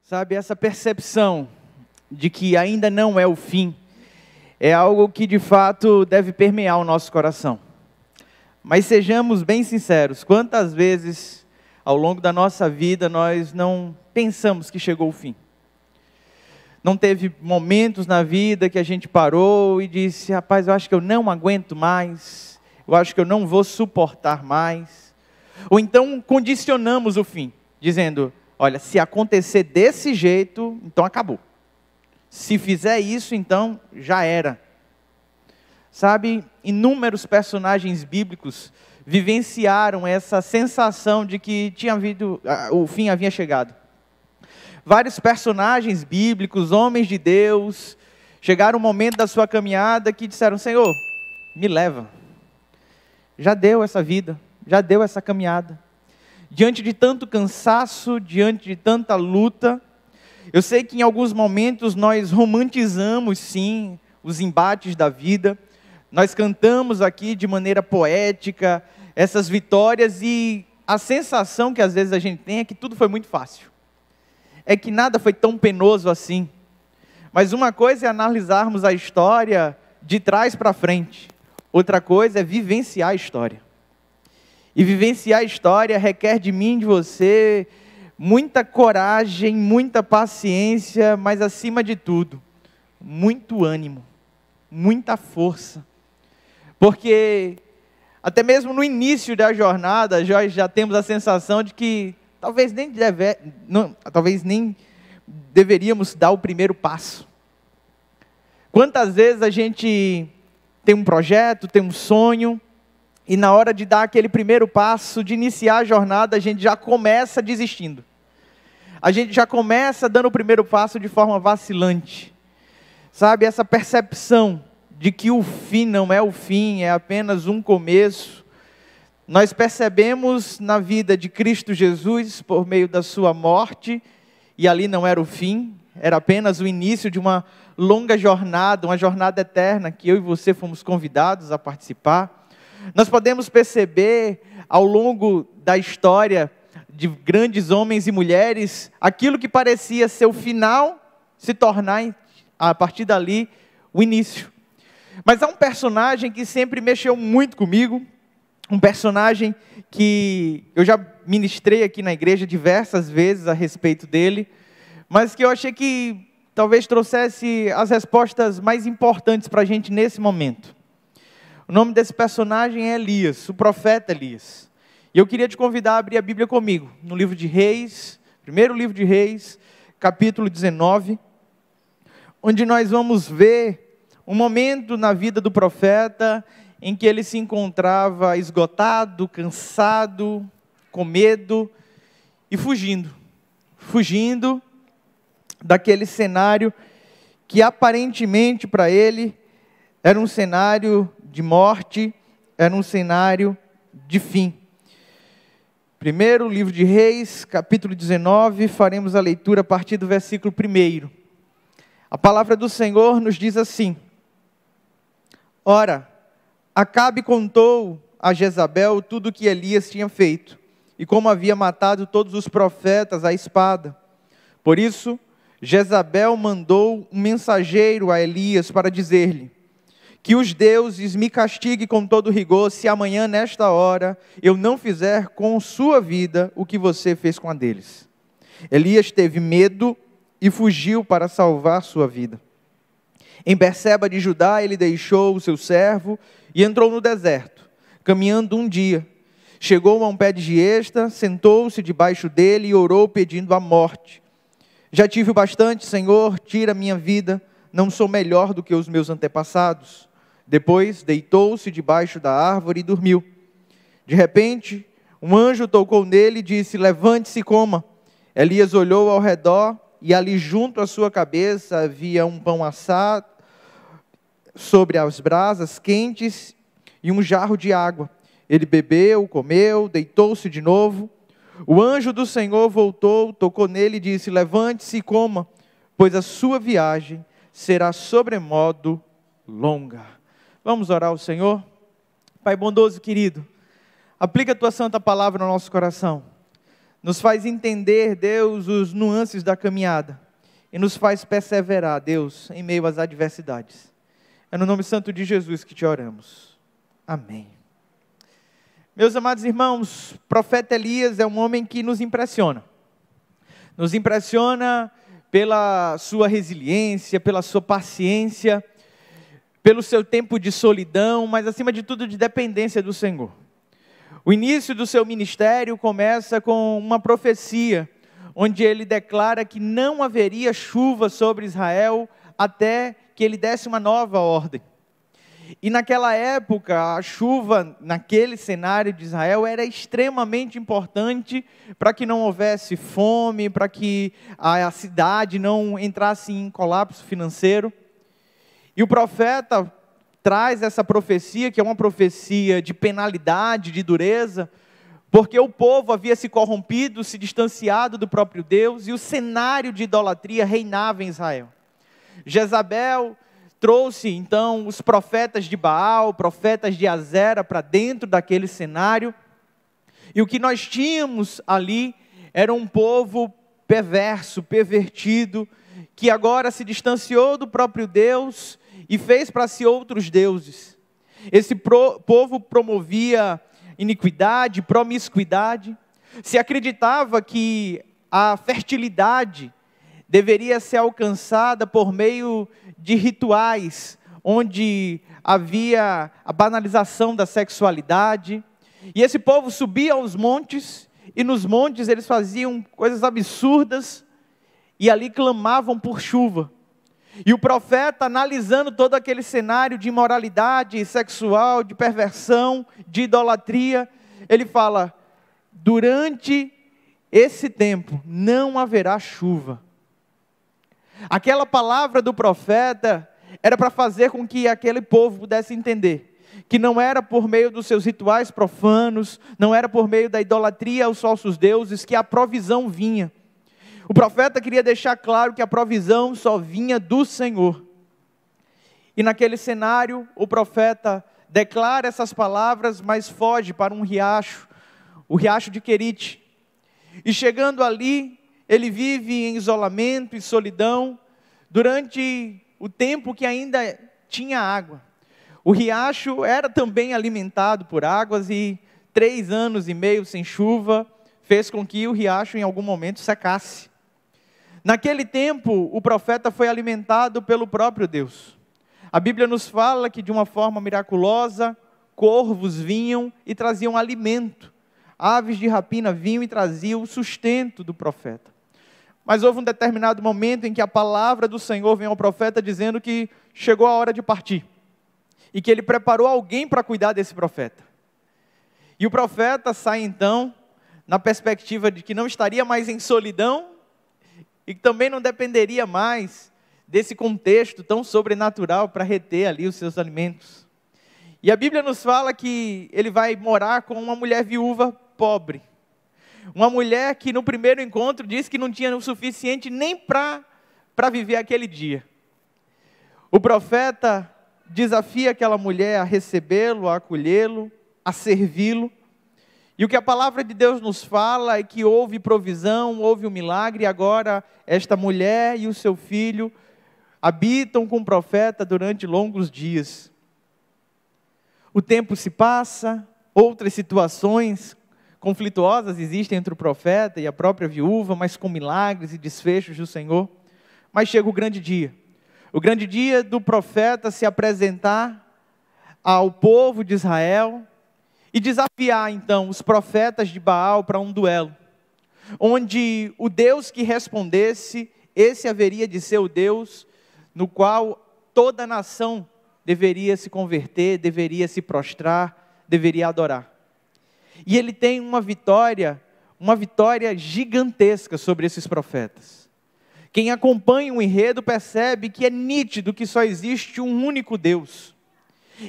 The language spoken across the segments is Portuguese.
Sabe, essa percepção de que ainda não é o fim, é algo que de fato deve permear o nosso coração. Mas sejamos bem sinceros, quantas vezes ao longo da nossa vida nós não pensamos que chegou o fim? Não teve momentos na vida que a gente parou e disse, rapaz, eu acho que eu não aguento mais, eu acho que eu não vou suportar mais. Ou então condicionamos o fim, dizendo, olha, se acontecer desse jeito, então acabou. Se fizer isso, então já era. Sabe, inúmeros personagens bíblicos vivenciaram essa sensação de que o fim havia chegado. Vários personagens bíblicos, homens de Deus, chegaram um momento da sua caminhada que disseram, Senhor, me leva. Já deu essa vida, já deu essa caminhada. Diante de tanto cansaço, diante de tanta luta, eu sei que em alguns momentos nós romantizamos sim os embates da vida, nós cantamos aqui de maneira poética essas vitórias e a sensação que às vezes a gente tem é que tudo foi muito fácil, é que nada foi tão penoso assim. Mas uma coisa é analisarmos a história de trás para frente, outra coisa é vivenciar a história. E vivenciar a história requer de mim, de você, muita coragem, muita paciência, mas acima de tudo, muito ânimo, muita força. Porque até mesmo no início da jornada, já temos a sensação de que talvez nem deveríamos dar o primeiro passo. Quantas vezes a gente tem um projeto, tem um sonho, e na hora de dar aquele primeiro passo, de iniciar a jornada, a gente já começa desistindo. A gente já começa dando o primeiro passo de forma vacilante. Sabe, essa percepção de que o fim não é o fim, é apenas um começo. Nós percebemos na vida de Cristo Jesus, por meio da sua morte, e ali não era o fim, era apenas o início de uma longa jornada, uma jornada eterna, que eu e você fomos convidados a participar. Nós podemos perceber ao longo da história de grandes homens e mulheres, aquilo que parecia ser o final, se tornar, a partir dali, o início. Mas há um personagem que sempre mexeu muito comigo, um personagem que eu já ministrei aqui na igreja diversas vezes a respeito dele, mas que eu achei que talvez trouxesse as respostas mais importantes para a gente nesse momento. O nome desse personagem é Elias, o profeta Elias. E eu queria te convidar a abrir a Bíblia comigo, no livro de Reis, primeiro livro de Reis, capítulo 19, onde nós vamos ver um momento na vida do profeta em que ele se encontrava esgotado, cansado, com medo e fugindo daquele cenário que aparentemente para ele era um cenário de morte, era um cenário de fim. Primeiro livro de Reis, capítulo 19, faremos a leitura a partir do versículo 1. A palavra do Senhor nos diz assim: Ora, Acabe contou a Jezabel tudo o que Elias tinha feito, e como havia matado todos os profetas à espada. Por isso, Jezabel mandou um mensageiro a Elias para dizer-lhe: que os deuses me castiguem com todo rigor, se amanhã, nesta hora, eu não fizer com sua vida o que você fez com a deles. Elias teve medo e fugiu para salvar sua vida. Em Berseba de Judá, ele deixou o seu servo e entrou no deserto, caminhando um dia. Chegou a um pé de giesta, sentou-se debaixo dele e orou pedindo a morte. Já tive o bastante, Senhor, tira minha vida, não sou melhor do que os meus antepassados. Depois deitou-se debaixo da árvore e dormiu. De repente, um anjo tocou nele e disse: levante-se e coma. Elias olhou ao redor e ali junto à sua cabeça havia um pão assado sobre as brasas quentes e um jarro de água. Ele bebeu, comeu, deitou-se de novo. O anjo do Senhor voltou, tocou nele e disse: levante-se e coma, pois a sua viagem será sobremodo longa. Vamos orar ao Senhor? Pai bondoso e querido, aplica a Tua santa palavra no nosso coração. nos faz entender, Deus, os nuances da caminhada e nos faz perseverar, Deus, em meio às adversidades. É no nome santo de Jesus que te oramos. Amém. Meus amados irmãos, o profeta Elias é um homem que nos impressiona. Nos impressiona pela sua resiliência, pela sua paciência, pelo seu tempo de solidão, mas acima de tudo de dependência do Senhor. O início do seu ministério começa com uma profecia, onde ele declara que não haveria chuva sobre Israel até que ele desse uma nova ordem. E naquela época, a chuva, naquele cenário de Israel, era extremamente importante para que não houvesse fome, para que a cidade não entrasse em colapso financeiro. E o profeta traz essa profecia, que é uma profecia de penalidade, de dureza, porque o povo havia se corrompido, se distanciado do próprio Deus, e o cenário de idolatria reinava em Israel. Jezabel trouxe então os profetas de Baal, profetas de Azera para dentro daquele cenário, e o que nós tínhamos ali era um povo perverso, pervertido, que agora se distanciou do próprio Deus e fez para si outros deuses. Esse povo promovia iniquidade, promiscuidade, se acreditava que a fertilidade deveria ser alcançada por meio de rituais, onde havia a banalização da sexualidade, e esse povo subia aos montes, e nos montes eles faziam coisas absurdas, e ali clamavam por chuva. E o profeta, analisando todo aquele cenário de imoralidade sexual, de perversão, de idolatria, ele fala: durante esse tempo não haverá chuva. Aquela palavra do profeta era para fazer com que aquele povo pudesse entender que não era por meio dos seus rituais profanos, não era por meio da idolatria aos falsos deuses que a provisão vinha. O profeta queria deixar claro que a provisão só vinha do Senhor. E naquele cenário, o profeta declara essas palavras, mas foge para um riacho, o riacho de Querite. E chegando ali, ele vive em isolamento e solidão, durante o tempo que ainda tinha água. O riacho era também alimentado por águas, e 3 anos e meio sem chuva, fez com que o riacho em algum momento secasse. Naquele tempo, o profeta foi alimentado pelo próprio Deus. A Bíblia nos fala que de uma forma miraculosa, corvos vinham e traziam alimento. Aves de rapina vinham e traziam o sustento do profeta. Mas houve um determinado momento em que a palavra do Senhor vem ao profeta dizendo que chegou a hora de partir. E que ele preparou alguém para cuidar desse profeta. E o profeta sai então, na perspectiva de que não estaria mais em solidão, e que também não dependeria mais desse contexto tão sobrenatural para reter ali os seus alimentos. E a Bíblia nos fala que ele vai morar com uma mulher viúva pobre. Uma mulher que no primeiro encontro disse que não tinha o suficiente nem para viver aquele dia. O profeta desafia aquela mulher a recebê-lo, a acolhê-lo, a servi-lo. E o que a palavra de Deus nos fala é que houve provisão, houve um milagre, e agora esta mulher e o seu filho habitam com o profeta durante longos dias. O tempo se passa, outras situações conflituosas existem entre o profeta e a própria viúva, mas com milagres e desfechos do Senhor. Mas chega o grande dia do profeta se apresentar ao povo de Israel, e desafiar então os profetas de Baal para um duelo, onde o Deus que respondesse, esse haveria de ser o Deus no qual toda a nação deveria se converter, deveria se prostrar, deveria adorar. E ele tem uma vitória gigantesca sobre esses profetas. Quem acompanha o enredo percebe que é nítido que só existe um único Deus.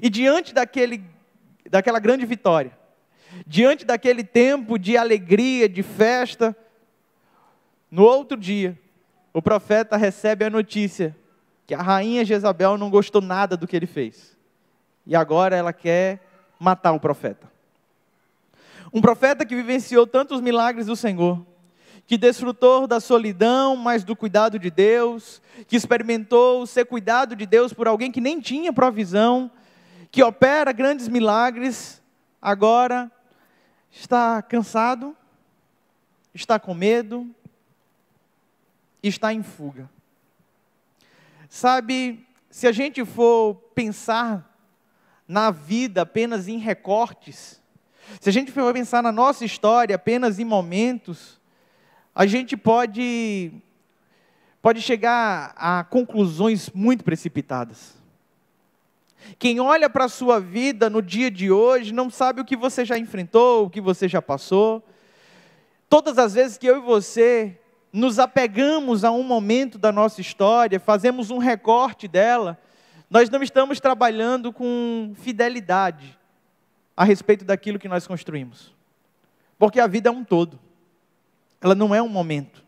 E diante daquela grande vitória, diante daquele tempo de alegria, de festa, no outro dia, o profeta recebe a notícia que a rainha Jezabel não gostou nada do que ele fez. E agora ela quer matar o profeta. Um profeta que vivenciou tantos milagres do Senhor, que desfrutou da solidão, mas do cuidado de Deus, que experimentou ser cuidado de Deus por alguém que nem tinha provisão, que opera grandes milagres, agora está cansado, está com medo, está em fuga. Sabe, se a gente for pensar na vida apenas em recortes, se a gente for pensar na nossa história apenas em momentos, a gente pode chegar a conclusões muito precipitadas. Quem olha para a sua vida no dia de hoje não sabe o que você já enfrentou, o que você já passou. Todas as vezes que eu e você nos apegamos a um momento da nossa história, fazemos um recorte dela, nós não estamos trabalhando com fidelidade a respeito daquilo que nós construímos. Porque a vida é um todo. Ela não é um momento.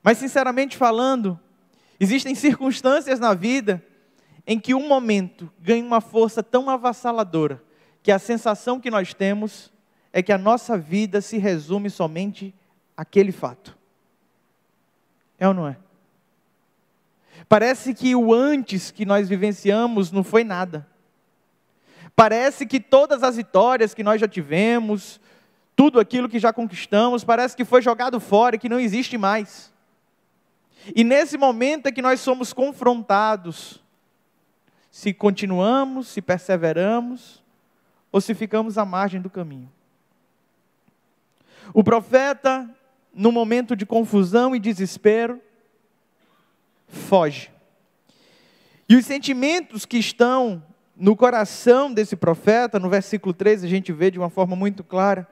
Mas, sinceramente falando, existem circunstâncias na vida em que um momento ganha uma força tão avassaladora, que a sensação que nós temos é que a nossa vida se resume somente àquele fato. É ou não é? Parece que o antes que nós vivenciamos não foi nada. Parece que todas as vitórias que nós já tivemos, tudo aquilo que já conquistamos, parece que foi jogado fora, que não existe mais. E nesse momento é que nós somos confrontados, se continuamos, se perseveramos, ou se ficamos à margem do caminho. O profeta, no momento de confusão e desespero, foge. E os sentimentos que estão no coração desse profeta, no versículo 3, a gente vê de uma forma muito clara,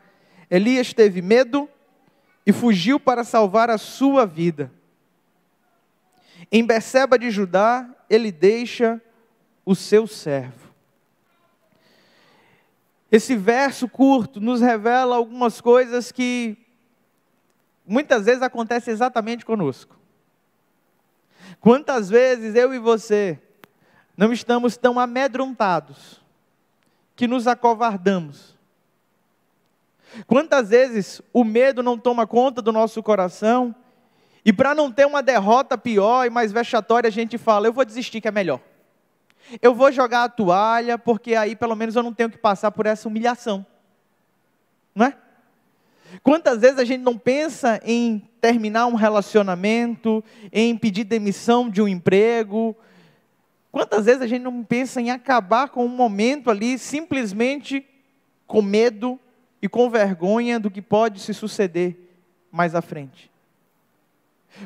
Elias teve medo e fugiu para salvar a sua vida. Em Berseba de Judá, ele deixa o seu servo. Esse verso curto nos revela algumas coisas que muitas vezes acontecem exatamente conosco. Quantas vezes eu e você não estamos tão amedrontados que nos acovardamos? Quantas vezes o medo não toma conta do nosso coração e para não ter uma derrota pior e mais vexatória a gente fala, eu vou desistir que é melhor. Eu vou jogar a toalha porque aí pelo menos eu não tenho que passar por essa humilhação. Não é? Quantas vezes a gente não pensa em terminar um relacionamento, em pedir demissão de um emprego? Quantas vezes a gente não pensa em acabar com um momento ali simplesmente com medo e com vergonha do que pode se suceder mais à frente?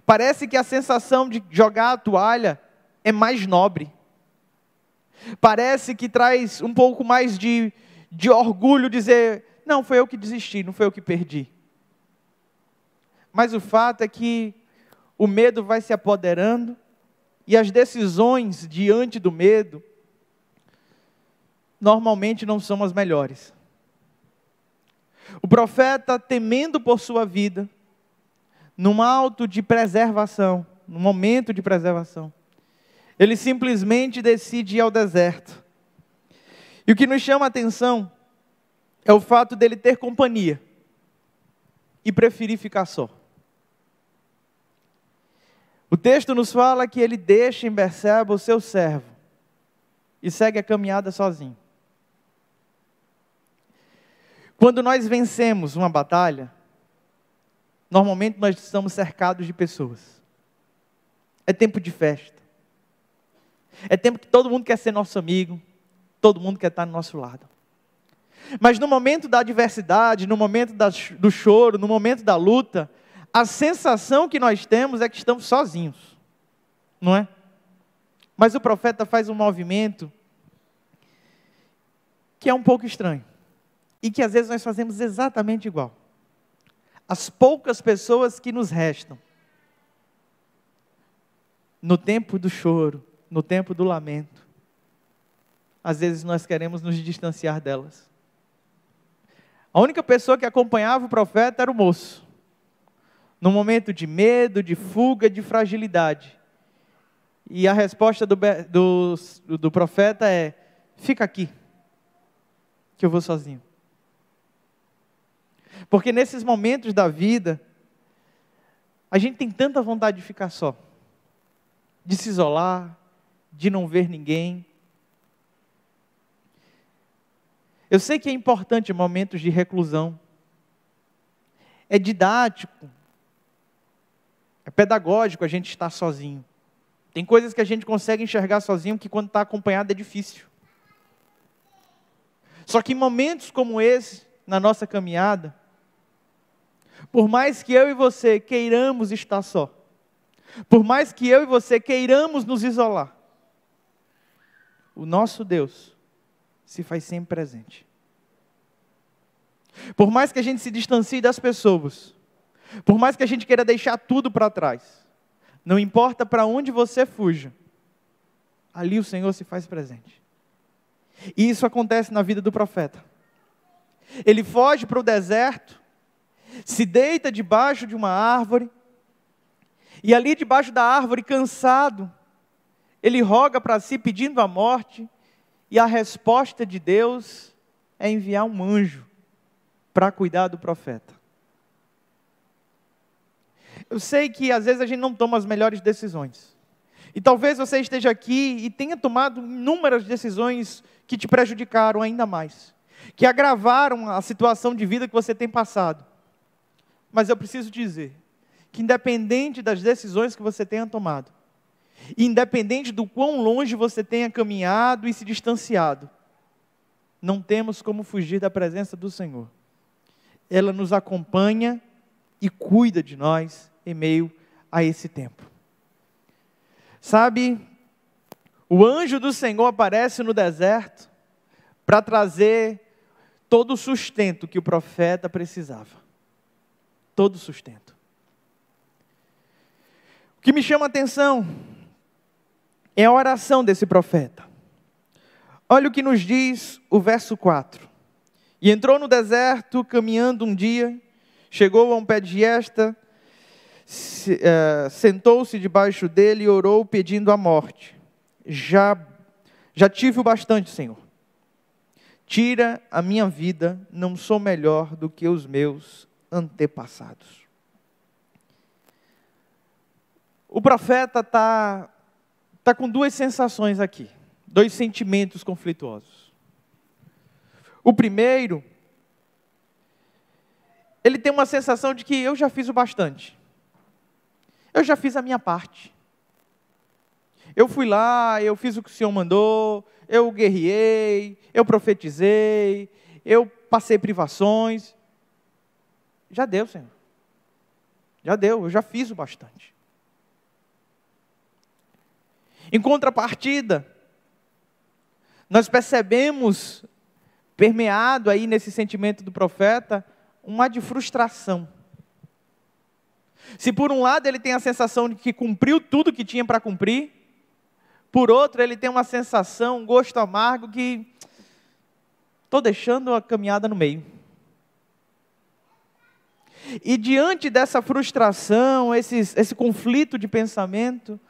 Parece que a sensação de jogar a toalha é mais nobre. Parece que traz um pouco mais de orgulho dizer, não, foi eu que desisti, não foi eu que perdi. Mas o fato é que o medo vai se apoderando e as decisões diante do medo normalmente não são as melhores. O profeta, temendo por sua vida, num momento de preservação, ele simplesmente decide ir ao deserto. E o que nos chama a atenção é o fato dele ter companhia e preferir ficar só. O texto nos fala que ele deixa em Berseba o seu servo e segue a caminhada sozinho. Quando nós vencemos uma batalha, normalmente nós estamos cercados de pessoas. É tempo de festa. É tempo que todo mundo quer ser nosso amigo, todo mundo quer estar do nosso lado. Mas no momento da adversidade, no momento do choro, no momento da luta, a sensação que nós temos é que estamos sozinhos, não é? Mas o profeta faz um movimento que é um pouco estranho, e que às vezes nós fazemos exatamente igual. As poucas pessoas que nos restam, no tempo do choro, no tempo do lamento, às vezes nós queremos nos distanciar delas. A única pessoa que acompanhava o profeta era o moço. No momento de medo, de fuga, de fragilidade. E a resposta do profeta é, fica aqui, que eu vou sozinho. Porque nesses momentos da vida, a gente tem tanta vontade de ficar só, de se isolar, de não ver ninguém. Eu sei que é importante momentos de reclusão. É didático, é pedagógico a gente estar sozinho. Tem coisas que a gente consegue enxergar sozinho que quando está acompanhado é difícil. Só que em momentos como esse, na nossa caminhada, por mais que eu e você queiramos estar só, por mais que eu e você queiramos nos isolar, o nosso Deus se faz sempre presente. Por mais que a gente se distancie das pessoas, por mais que a gente queira deixar tudo para trás, não importa para onde você fuja, ali o Senhor se faz presente. E isso acontece na vida do profeta. Ele foge para o deserto, se deita debaixo de uma árvore, e ali debaixo da árvore, cansado, ele roga para si pedindo a morte, e a resposta de Deus é enviar um anjo para cuidar do profeta. Eu sei que às vezes a gente não toma as melhores decisões. E talvez você esteja aqui e tenha tomado inúmeras decisões que te prejudicaram ainda mais, que agravaram a situação de vida que você tem passado. Mas eu preciso dizer que independente das decisões que você tenha tomado, independente do quão longe você tenha caminhado e se distanciado, não temos como fugir da presença do Senhor. Ela nos acompanha e cuida de nós em meio a esse tempo. Sabe, o anjo do Senhor aparece no deserto para trazer todo o sustento que o profeta precisava. Todo o sustento. O que me chama a atenção é a oração desse profeta. Olha o que nos diz o verso 4. E entrou no deserto, caminhando um dia, chegou a um pé de esta, sentou-se debaixo dele e orou pedindo a morte. Já tive o bastante, Senhor. Tira a minha vida, não sou melhor do que os meus antepassados. O profeta está com duas sensações aqui, dois sentimentos conflituosos. O primeiro, ele tem uma sensação de que eu já fiz o bastante. Eu já fiz a minha parte. Eu fui lá, eu fiz o que o Senhor mandou, eu guerriei, eu profetizei, eu passei privações. Já deu, Senhor. Já deu, eu já fiz o bastante. Em contrapartida, nós percebemos, permeado aí nesse sentimento do profeta, um ar de frustração. Se por um lado ele tem a sensação de que cumpriu tudo que tinha para cumprir, por outro ele tem uma sensação, um gosto amargo que estou deixando a caminhada no meio. E diante dessa frustração, esse conflito de pensamento,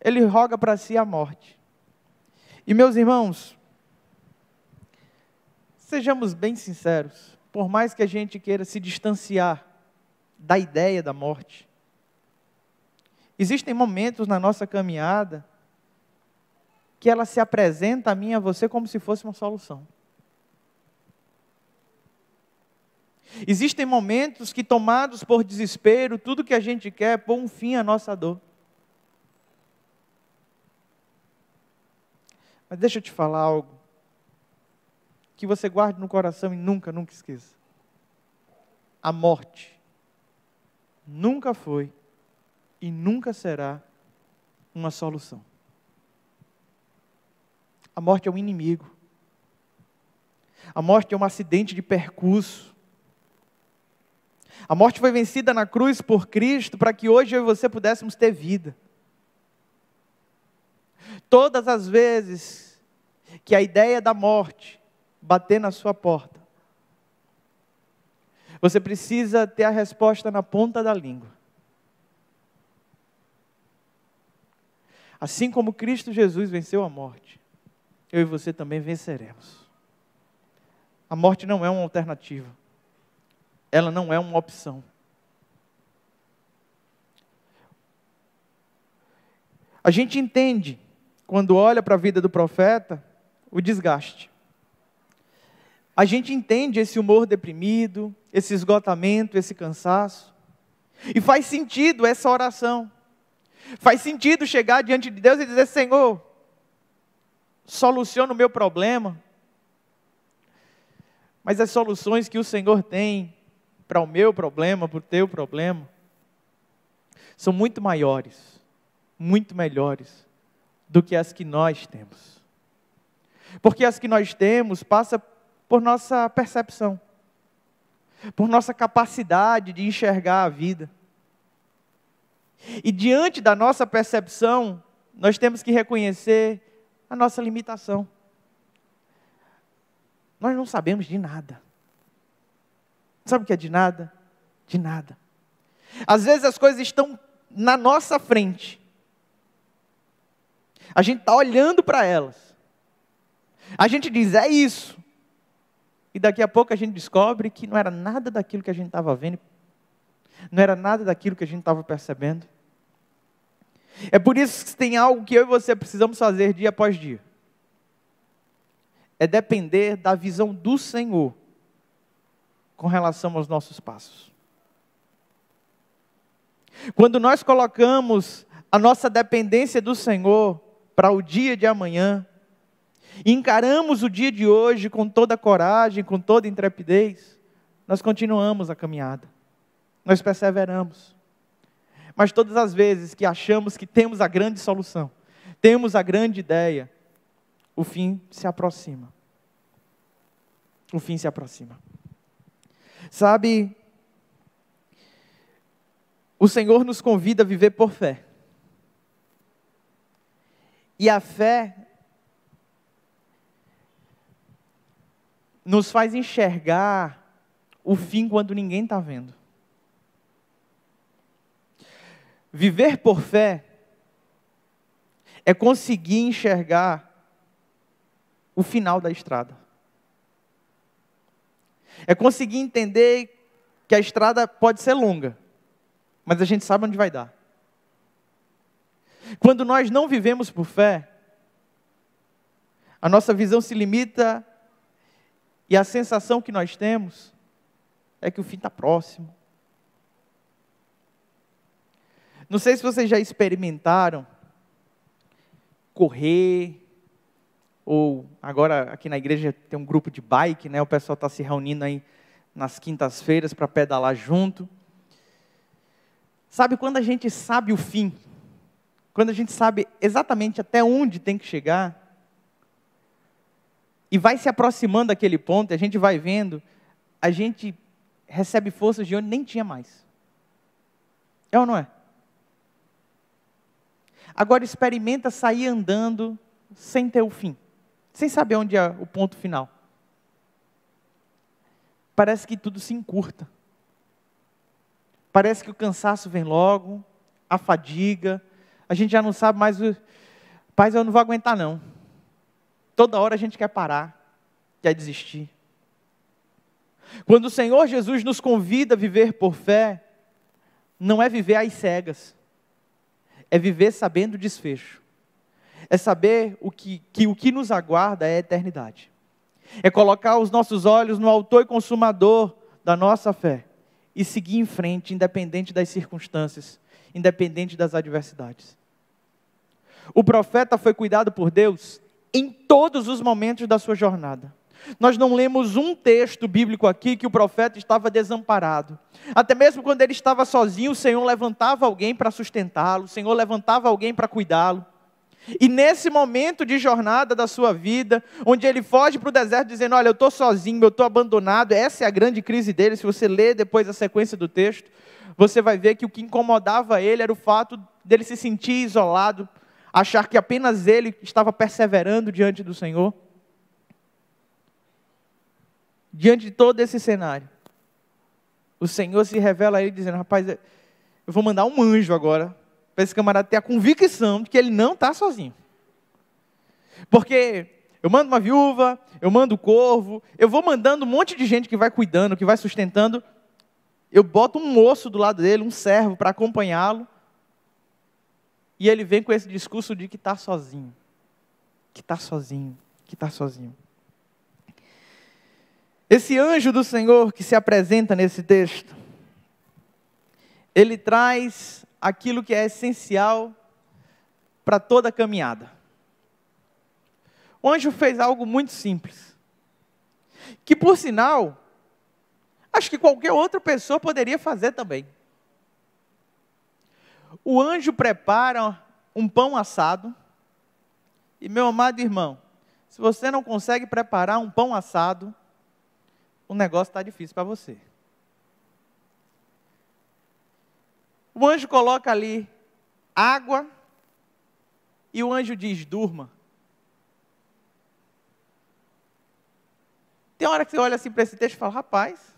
ele roga para si a morte. E meus irmãos, sejamos bem sinceros, por mais que a gente queira se distanciar da ideia da morte, existem momentos na nossa caminhada que ela se apresenta a mim e a você como se fosse uma solução. Existem momentos que, tomados por desespero, tudo que a gente quer é pôr um fim à nossa dor. Mas deixa eu te falar algo que você guarde no coração e nunca esqueça. A morte nunca foi e nunca será uma solução. A morte é um inimigo. A morte é um acidente de percurso. A morte foi vencida na cruz por Cristo para que hoje eu e você pudéssemos ter vida. Todas as vezes que a ideia da morte bater na sua porta, você precisa ter a resposta na ponta da língua. Assim como Cristo Jesus venceu a morte, eu e você também venceremos. A morte não é uma alternativa. ela não é uma opção. A gente entende, quando olha para a vida do profeta, o desgaste. A gente entende esse humor deprimido, esse esgotamento, esse cansaço. E faz sentido essa oração. Faz sentido chegar diante de Deus e dizer: Senhor, soluciona o meu problema. Mas as soluções que o Senhor tem para o meu problema, para o teu problema, são muito maiores, muito melhores do que as que nós temos. Porque as que nós temos passam por nossa percepção, por nossa capacidade de enxergar a vida. E diante da nossa percepção, nós temos que reconhecer a nossa limitação. Nós não sabemos de nada. Sabe o que é de nada? De nada. Às vezes as coisas estão na nossa frente. A gente está olhando para elas. A gente diz: é isso. E daqui a pouco a gente descobre que não era nada daquilo que a gente estava vendo. Não era nada daquilo que a gente estava percebendo. É por isso que tem algo que eu e você precisamos fazer dia após dia. É depender da visão do Senhor com relação aos nossos passos. Quando nós colocamos a nossa dependência do Senhor para o dia de amanhã, e encaramos o dia de hoje com toda coragem, com toda intrepidez, nós continuamos a caminhada, nós perseveramos. Mas todas as vezes que achamos que temos a grande solução, temos a grande ideia, o fim se aproxima. O fim se aproxima. Sabe, o Senhor nos convida a viver por fé. E a fé nos faz enxergar o fim quando ninguém está vendo. Viver por fé é conseguir enxergar o final da estrada. É conseguir entender que a estrada pode ser longa, mas a gente sabe onde vai dar. Quando nós não vivemos por fé, a nossa visão se limita e a sensação que nós temos é que o fim está próximo. Não sei se vocês já experimentaram correr, ou agora aqui na igreja tem um grupo de bike, né? O pessoal está se reunindo aí nas quintas-feiras para pedalar junto. Sabe quando a gente sabe o fim? Quando a gente sabe exatamente até onde tem que chegar, e vai se aproximando daquele ponto, e a gente vai vendo, a gente recebe forças de onde nem tinha mais. É ou não é? Agora experimenta sair andando sem ter o fim, sem saber onde é o ponto final. Parece que tudo se encurta. Parece que o cansaço vem logo, a fadiga, a gente já não sabe mais, rapaz, eu não vou aguentar não. Toda hora a gente quer parar, quer desistir. Quando o Senhor Jesus nos convida a viver por fé, não é viver às cegas, é viver sabendo o desfecho. É saber que o que nos aguarda é a eternidade. É colocar os nossos olhos no autor e consumador da nossa fé e seguir em frente, independente das circunstâncias, independente das adversidades. O profeta foi cuidado por Deus em todos os momentos da sua jornada. Nós não lemos um texto bíblico aqui que o profeta estava desamparado. Até mesmo quando ele estava sozinho, o Senhor levantava alguém para sustentá-lo, o Senhor levantava alguém para cuidá-lo. E nesse momento de jornada da sua vida, onde ele foge para o deserto dizendo: olha, eu estou sozinho, eu estou abandonado, essa é a grande crise dele. Se você ler depois a sequência do texto, você vai ver que o que incomodava ele era o fato dele se sentir isolado, achar que apenas ele estava perseverando diante do Senhor. Diante de todo esse cenário, o Senhor se revela a ele dizendo: rapaz, eu vou mandar um anjo agora, para esse camarada ter a convicção de que ele não está sozinho. Porque eu mando uma viúva, eu mando o corvo, eu vou mandando um monte de gente que vai cuidando, que vai sustentando, Eu boto um moço do lado dele, um servo, para acompanhá-lo. E ele vem com esse discurso de que está sozinho. Que está sozinho, que está sozinho. Esse anjo do Senhor que se apresenta nesse texto, ele traz aquilo que é essencial para toda a caminhada. O anjo fez algo muito simples, que por sinal, acho que qualquer outra pessoa poderia fazer também. O anjo prepara um pão assado, e meu amado irmão, se você não consegue preparar um pão assado, o negócio está difícil para você. O anjo coloca ali água, e o anjo diz, durma. Tem hora que você olha assim para esse texto e fala, rapaz,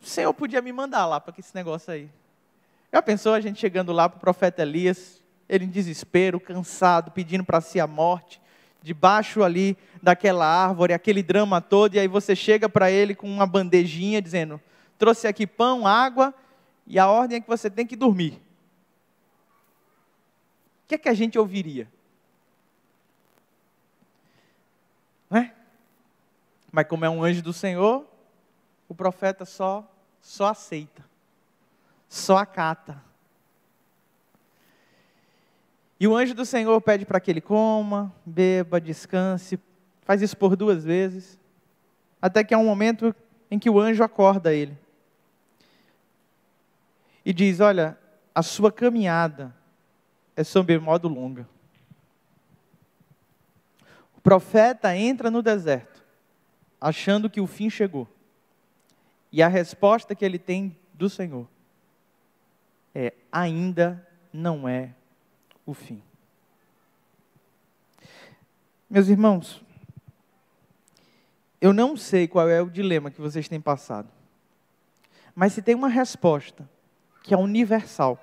o Senhor podia me mandar lá para esse negócio aí. Já pensou a gente chegando lá para o profeta Elias, ele em desespero, cansado, pedindo para si a morte, debaixo ali daquela árvore, aquele drama todo, e aí você chega para ele com uma bandejinha dizendo, trouxe aqui pão, água, e a ordem é que você tem que dormir. O que é que a gente ouviria? Não é? Mas como é um anjo do Senhor, o profeta só aceita, só acata. E o anjo do Senhor pede para que ele coma, beba, descanse, faz isso por 2 vezes, até que há um momento em que o anjo acorda ele. E diz, olha, a sua caminhada é sobremodo longa. O profeta entra no deserto, achando que o fim chegou. E a resposta que ele tem do Senhor é, ainda não é o fim. Meus irmãos, eu não sei qual é o dilema que vocês têm passado, mas se tem uma resposta que é universal,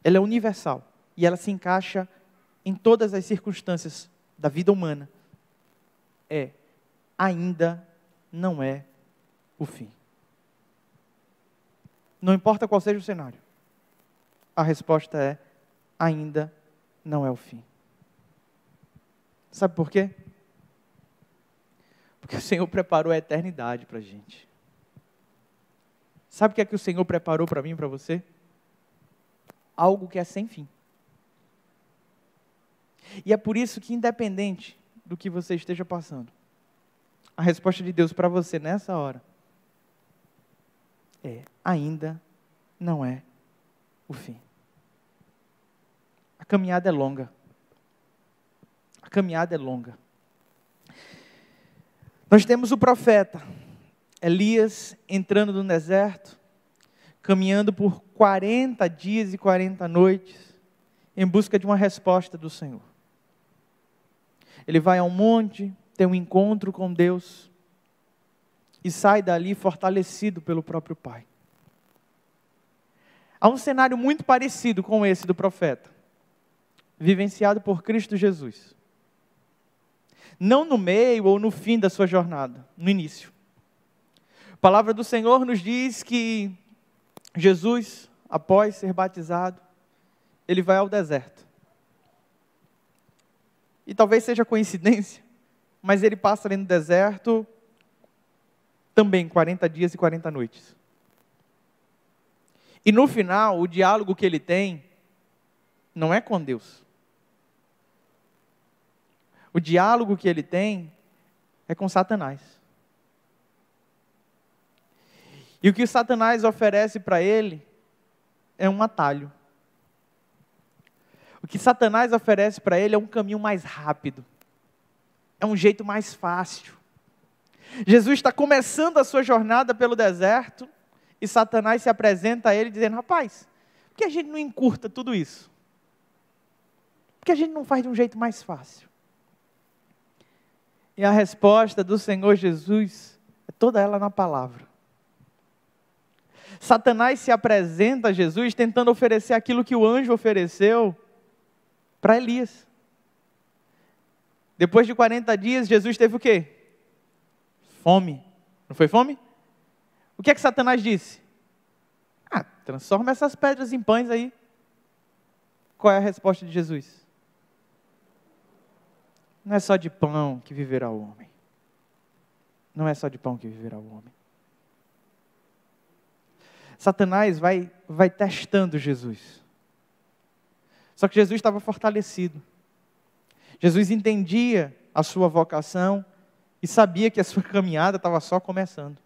ela é universal, e ela se encaixa em todas as circunstâncias da vida humana, ainda não é o fim. Não importa qual seja o cenário, a resposta é, ainda não é o fim. Sabe por quê? Porque o Senhor preparou a eternidade para a gente. Sabe o que é que o Senhor preparou para mim e para você? Algo que é sem fim. E é por isso que, independente do que você esteja passando, a resposta de Deus para você nessa hora é, ainda não é o fim. A caminhada é longa. A caminhada é longa. Nós temos o profeta Elias entrando no deserto, caminhando por 40 dias e 40 noites, em busca de uma resposta do Senhor. Ele vai ao monte, tem um encontro com Deus, e sai dali fortalecido pelo próprio Pai. Há um cenário muito parecido com esse do profeta, vivenciado por Cristo Jesus. Não no meio ou no fim da sua jornada, no início. A palavra do Senhor nos diz que Jesus, após ser batizado, ele vai ao deserto. E talvez seja coincidência, mas ele passa ali no deserto também 40 dias e 40 noites. E no final, o diálogo que ele tem não é com Deus. O diálogo que ele tem é com Satanás. E o que Satanás oferece para ele é um atalho. O que Satanás oferece para ele é um caminho mais rápido. É um jeito mais fácil. Jesus está começando a sua jornada pelo deserto e Satanás se apresenta a ele dizendo, rapaz, por que a gente não encurta tudo isso? Por que a gente não faz de um jeito mais fácil? E a resposta do Senhor Jesus é toda ela na palavra. Satanás se apresenta a Jesus tentando oferecer aquilo que o anjo ofereceu para Elias. Depois de 40 dias, Jesus teve o quê? Fome. Não foi fome? O que é que Satanás disse? Transforma essas pedras em pães aí. Qual é a resposta de Jesus? Não é só de pão que viverá o homem. Não é só de pão que viverá o homem. Satanás vai testando Jesus. Só que Jesus estava fortalecido. Jesus entendia a sua vocação e sabia que a sua caminhada estava só começando.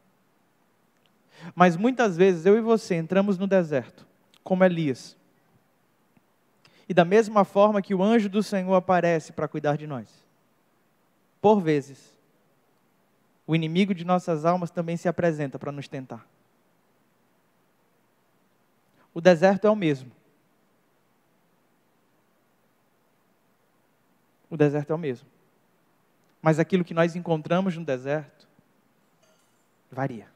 Mas muitas vezes eu e você entramos no deserto, como Elias. E da mesma forma que o anjo do Senhor aparece para cuidar de nós. Por vezes, o inimigo de nossas almas também se apresenta para nos tentar. O deserto é o mesmo. O deserto é o mesmo. Mas aquilo que nós encontramos no deserto varia.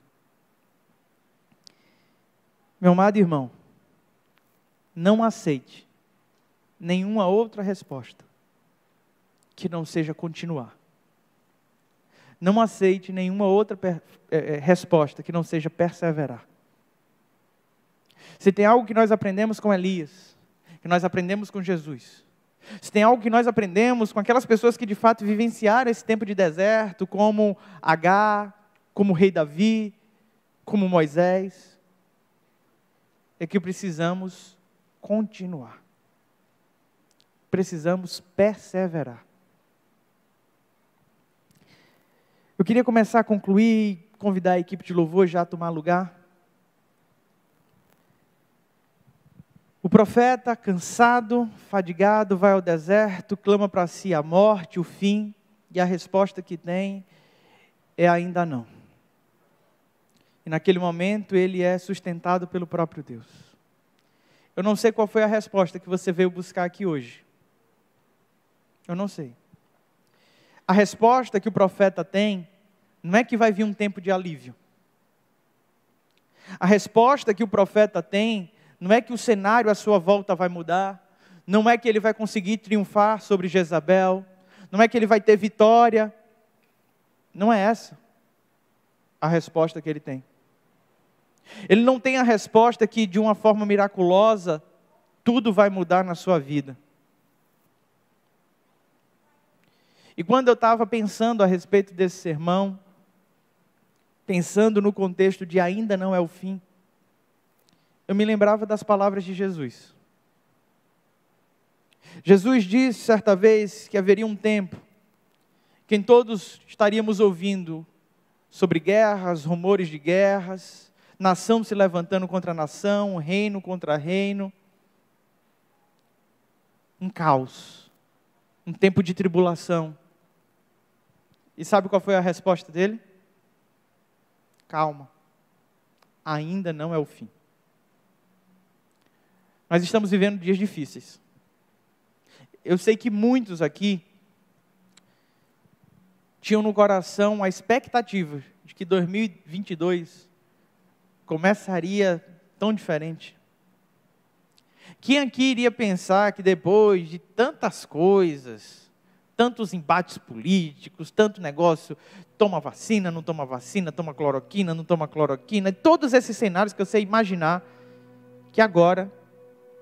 Meu amado irmão, não aceite nenhuma outra resposta que não seja continuar. Não aceite nenhuma outra resposta que não seja perseverar. Se tem algo que nós aprendemos com Elias, que nós aprendemos com Jesus, se tem algo que nós aprendemos com aquelas pessoas que de fato vivenciaram esse tempo de deserto, como Agar, como o rei Davi, como Moisés, é que precisamos continuar. Precisamos perseverar. Eu queria começar a concluir, convidar a equipe de louvor já a tomar lugar. O profeta, cansado, fadigado, vai ao deserto, clama para si a morte, o fim, e a resposta que tem é ainda não. E naquele momento ele é sustentado pelo próprio Deus. Eu não sei qual foi a resposta que você veio buscar aqui hoje. Eu não sei. A resposta que o profeta tem, não é que vai vir um tempo de alívio. A resposta que o profeta tem, não é que o cenário à sua volta vai mudar, não é que ele vai conseguir triunfar sobre Jezabel, não é que ele vai ter vitória. Não é essa a resposta que ele tem. Ele não tem a resposta que de uma forma miraculosa tudo vai mudar na sua vida. E quando eu estava pensando a respeito desse sermão, pensando no contexto de ainda não é o fim, eu me lembrava das palavras de Jesus. Jesus disse certa vez que haveria um tempo que todos estaríamos ouvindo sobre guerras, rumores de guerras, nação se levantando contra nação, reino contra reino. Um caos, um tempo de tribulação. E sabe qual foi a resposta dele? Calma, ainda não é o fim. Nós estamos vivendo dias difíceis. Eu sei que muitos aqui tinham no coração a expectativa de que 2022 começaria tão diferente. Quem aqui iria pensar que depois de tantas coisas, tantos embates políticos, tanto negócio, toma vacina, não toma vacina, toma cloroquina, não toma cloroquina, todos esses cenários que eu sei imaginar, que agora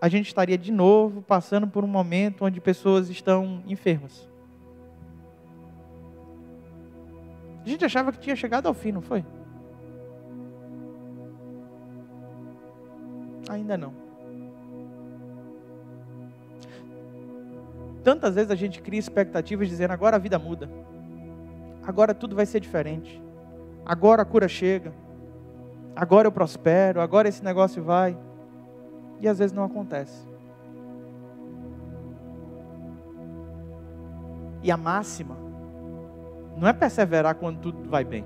a gente estaria de novo passando por um momento onde pessoas estão enfermas. A gente achava que tinha chegado ao fim, não foi? Ainda não. Tantas vezes a gente cria expectativas dizendo, agora a vida muda. Agora tudo vai ser diferente. Agora a cura chega. Agora eu prospero. Agora esse negócio vai. E às vezes não acontece. E a máxima não é perseverar quando tudo vai bem.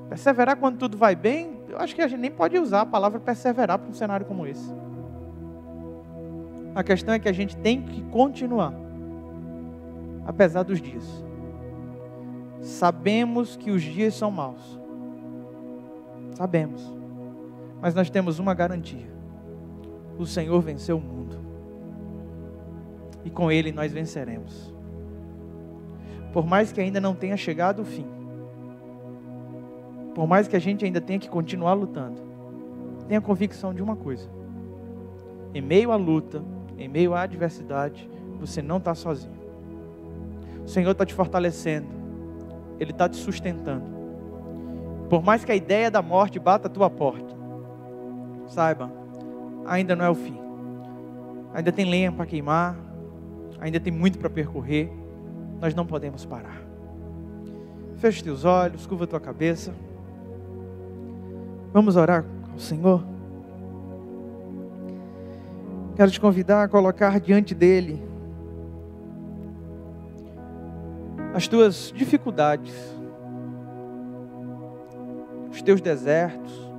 Perseverar quando tudo vai bem, eu acho que a gente nem pode usar a palavra perseverar para um cenário como esse. A questão é que a gente tem que continuar, apesar dos dias. Sabemos que os dias são maus. Sabemos. Mas nós temos uma garantia. O Senhor venceu o mundo. E com Ele nós venceremos. Por mais que ainda não tenha chegado o fim, por mais que a gente ainda tenha que continuar lutando, tenha convicção de uma coisa: em meio à luta, em meio à adversidade, você não está sozinho. O Senhor está te fortalecendo, Ele está te sustentando. Por mais que a ideia da morte bata a tua porta, saiba, ainda não é o fim. Ainda tem lenha para queimar, ainda tem muito para percorrer. Nós não podemos parar. Feche os teus olhos, curva a tua cabeça. Vamos orar ao Senhor. Quero te convidar a colocar diante dEle as tuas dificuldades, os teus desertos,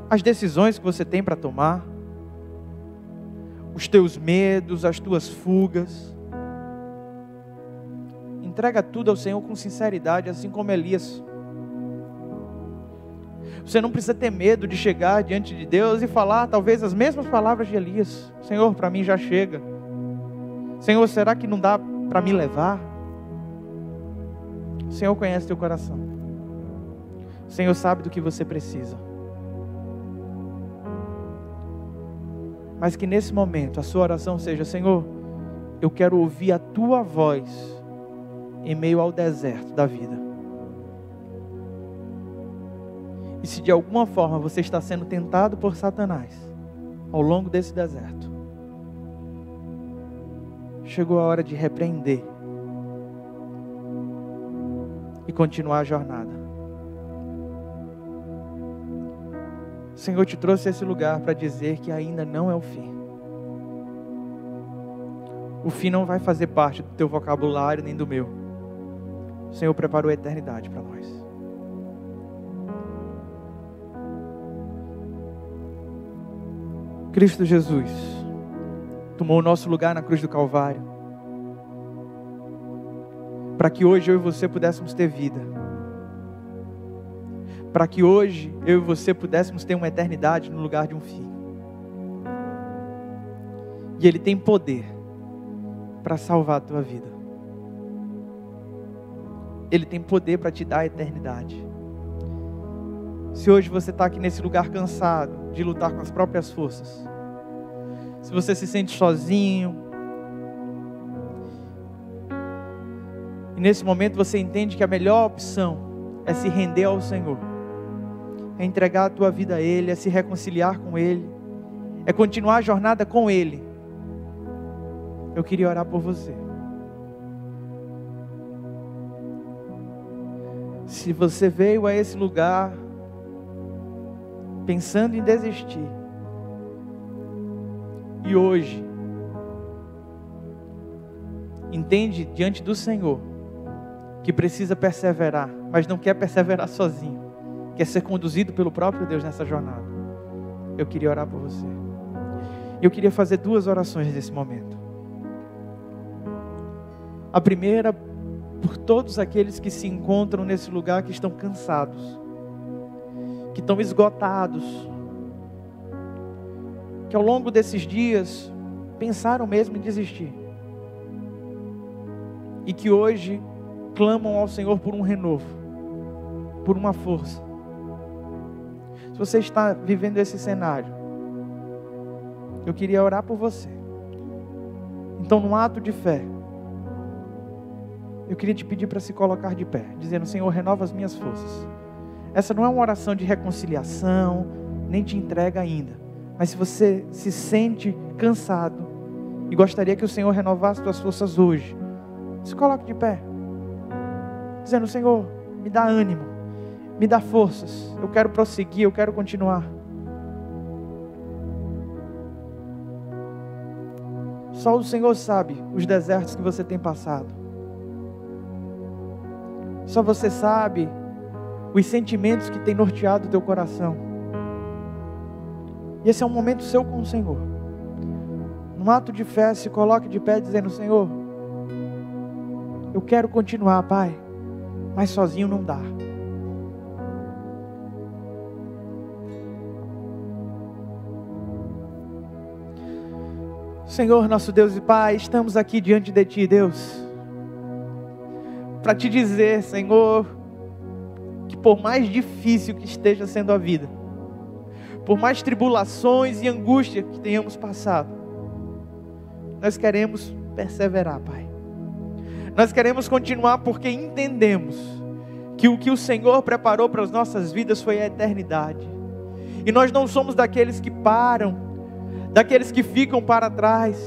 as decisões que você tem para tomar, os teus medos, as tuas fugas. Entrega tudo ao Senhor com sinceridade, assim como Elias. Você não precisa ter medo de chegar diante de Deus e falar talvez as mesmas palavras de Elias. Senhor, para mim já chega. Senhor, será que não dá para me levar? O Senhor conhece teu coração. O Senhor sabe do que você precisa. Mas que nesse momento a sua oração seja: Senhor, eu quero ouvir a tua voz em meio ao deserto da vida. E se de alguma forma você está sendo tentado por Satanás ao longo desse deserto, chegou a hora de repreender e continuar a jornada. O Senhor te trouxe a esse lugar para dizer que ainda não é o fim. O fim não vai fazer parte do teu vocabulário nem do meu. O Senhor preparou a eternidade para nós. Cristo Jesus tomou o nosso lugar na cruz do Calvário, para que hoje eu e você pudéssemos ter vida, para que hoje eu e você pudéssemos ter uma eternidade no lugar de um fim. E Ele tem poder para salvar a tua vida. Ele tem poder para te dar a eternidade. Se hoje você está aqui nesse lugar cansado de lutar com as próprias forças, se você se sente sozinho, e nesse momento você entende que a melhor opção é se render ao Senhor, é entregar a tua vida a Ele, é se reconciliar com Ele, é continuar a jornada com Ele, eu queria orar por você. Se você veio a esse lugar pensando em desistir, e hoje entende diante do Senhor que precisa perseverar, mas não quer perseverar sozinho, quer ser conduzido pelo próprio Deus nessa jornada, eu queria orar por você. Eu queria fazer 2 orações nesse momento. A primeira, por todos aqueles que se encontram nesse lugar, que estão cansados, que estão esgotados, que ao longo desses dias pensaram mesmo em desistir, e que hoje clamam ao Senhor por um renovo, por uma força. Se você está vivendo esse cenário, eu queria orar por você. Então, num ato de fé, eu queria te pedir para se colocar de pé, dizendo: Senhor, renova as minhas forças. Essa não é uma oração de reconciliação, nem de entrega ainda. Mas se você se sente cansado e gostaria que o Senhor renovasse as tuas forças hoje, se coloque de pé, dizendo: Senhor, me dá ânimo, me dá forças, eu quero prosseguir, eu quero continuar. Só o Senhor sabe os desertos que você tem passado. Só você sabe os sentimentos que tem norteado o teu coração. E esse é um momento seu com o Senhor. Num ato de fé, se coloque de pé dizendo: Senhor, eu quero continuar, Pai, mas sozinho não dá. Senhor, nosso Deus e Pai, estamos aqui diante de Ti, Deus, para Te dizer, Senhor, que por mais difícil que esteja sendo a vida, por mais tribulações e angústia que tenhamos passado, nós queremos perseverar, Pai. Nós queremos continuar porque entendemos que o que o Senhor preparou para as nossas vidas foi a eternidade. E nós não somos daqueles que param, daqueles que ficam para trás.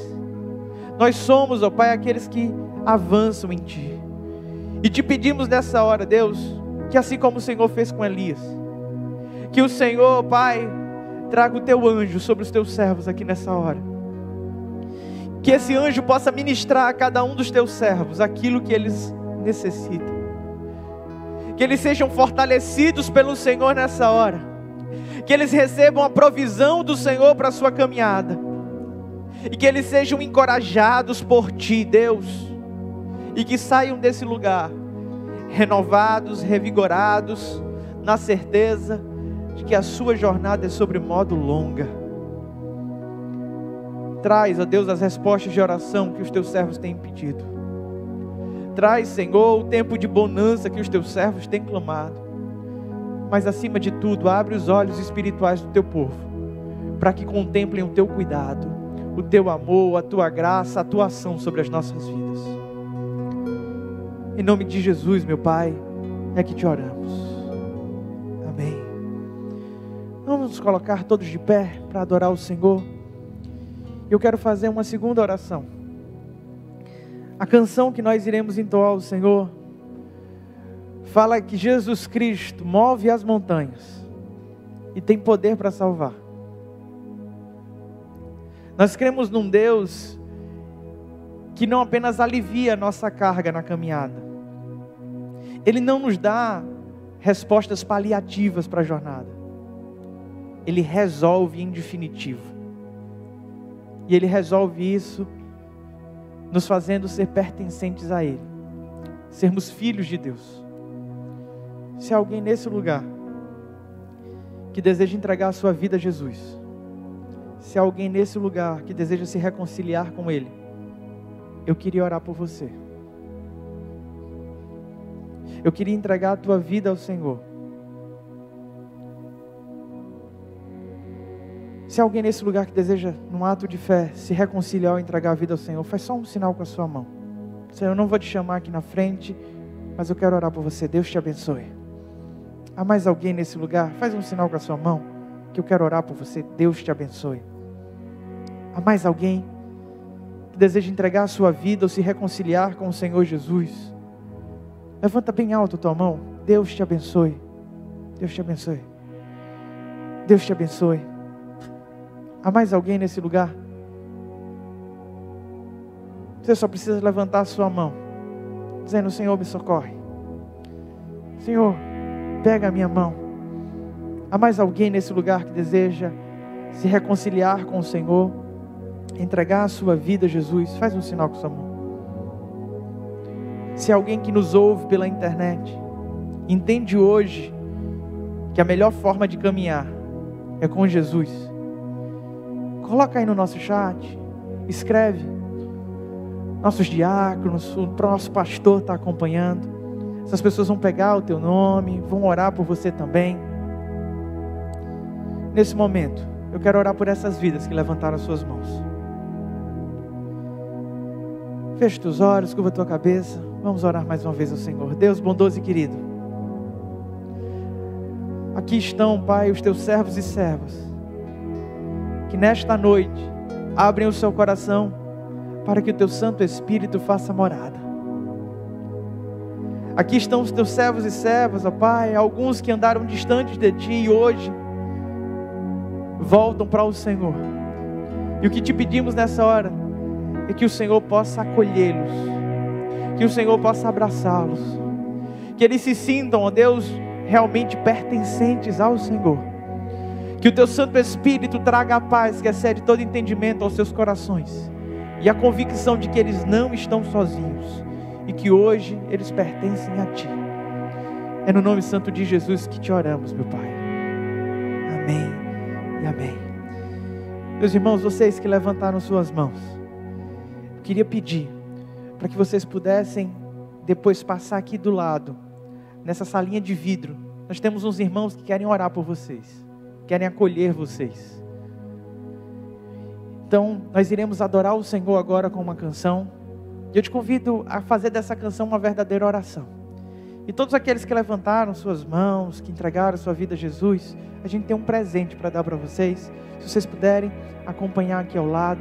Nós somos, ó Pai, aqueles que avançam em Ti. E te pedimos nessa hora, Deus, que assim como o Senhor fez com Elias, que o Senhor, Pai, traga o Teu anjo sobre os Teus servos aqui nessa hora. Que esse anjo possa ministrar a cada um dos Teus servos aquilo que eles necessitam. Que eles sejam fortalecidos pelo Senhor nessa hora. Que eles recebam a provisão do Senhor para a sua caminhada. E que eles sejam encorajados por Ti, Deus. E que saiam desse lugar renovados, revigorados, na certeza de que a sua jornada é sobremodo longa. Traz, ó Deus, as respostas de oração que os Teus servos têm pedido. Traz, Senhor, o tempo de bonança que os Teus servos têm clamado. Mas acima de tudo, abre os olhos espirituais do Teu povo, para que contemplem o Teu cuidado, o Teu amor, a Tua graça, a Tua ação sobre as nossas vidas. Em nome de Jesus, meu Pai, é que Te oramos. Amém. Vamos nos colocar todos de pé para adorar o Senhor. Eu quero fazer uma segunda oração. A canção que nós iremos entoar ao Senhor fala que Jesus Cristo move as montanhas e tem poder para salvar. Nós cremos num Deus que não apenas alivia a nossa carga na caminhada. Ele não nos dá respostas paliativas para a jornada. Ele resolve em definitivo. E Ele resolve isso nos fazendo ser pertencentes a Ele, sermos filhos de Deus. Se há alguém nesse lugar que deseja entregar a sua vida a Jesus, se há alguém nesse lugar que deseja se reconciliar com Ele, eu queria orar por você. Eu queria entregar a tua vida ao Senhor. Se há alguém nesse lugar que deseja, num ato de fé, se reconciliar ou entregar a vida ao Senhor, faz só um sinal com a sua mão. Senhor, eu não vou te chamar aqui na frente, mas eu quero orar por você. Deus te abençoe. Há mais alguém nesse lugar? Faz um sinal com a sua mão, que eu quero orar por você. Deus te abençoe. Há mais alguém que deseja entregar a sua vida ou se reconciliar com o Senhor Jesus? Levanta bem alto a tua mão. Deus te abençoe. Deus te abençoe. Deus te abençoe. Há mais alguém nesse lugar? Você só precisa levantar a sua mão, dizendo: Senhor, me socorre. Senhor, pega a minha mão. Há mais alguém nesse lugar que deseja se reconciliar com o Senhor, entregar a sua vida a Jesus? Faz um sinal com a sua mão. Se há alguém que nos ouve pela internet, entende hoje que a melhor forma de caminhar é com Jesus, coloca aí no nosso chat, escreve. Nossos diáconos, o nosso pastor está acompanhando. Essas pessoas vão pegar o teu nome, vão orar por você também. Nesse momento, eu quero orar por essas vidas que levantaram as suas mãos. Feche teus olhos, curva a tua cabeça. Vamos orar mais uma vez ao Senhor. Deus bondoso e querido, aqui estão, Pai, os teus servos e servas, que nesta noite abrem o seu coração para que o teu Santo Espírito faça morada. Aqui estão os teus servos e servas, ó Pai, alguns que andaram distantes de Ti e hoje voltam para o Senhor. E o que te pedimos nessa hora é que o Senhor possa acolhê-los, que o Senhor possa abraçá-los, que eles se sintam, ó Deus, realmente pertencentes ao Senhor. Que o teu Santo Espírito traga a paz que excede todo entendimento aos seus corações, e a convicção de que eles não estão sozinhos, e que hoje eles pertencem a Ti. É no nome santo de Jesus que te oramos, meu Pai. Amém e amém. Meus irmãos, vocês que levantaram suas mãos, eu queria pedir para que vocês pudessem depois passar aqui do lado, nessa salinha de vidro, Nós temos uns irmãos que querem orar por vocês, querem acolher vocês. Então, nós iremos adorar o Senhor agora com uma canção. E eu te convido a fazer dessa canção uma verdadeira oração. E todos aqueles que levantaram suas mãos, que entregaram sua vida a Jesus, a gente tem um presente para dar para vocês. Se vocês puderem acompanhar aqui ao lado,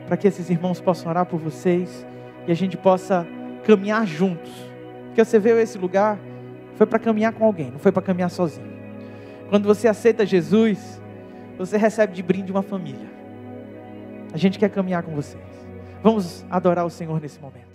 para que esses irmãos possam orar por vocês e a gente possa caminhar juntos. Porque você veio a esse lugar, foi para caminhar com alguém, não foi para caminhar sozinho. Quando você aceita Jesus, você recebe de brinde uma família. A gente quer caminhar com vocês. Vamos adorar o Senhor nesse momento.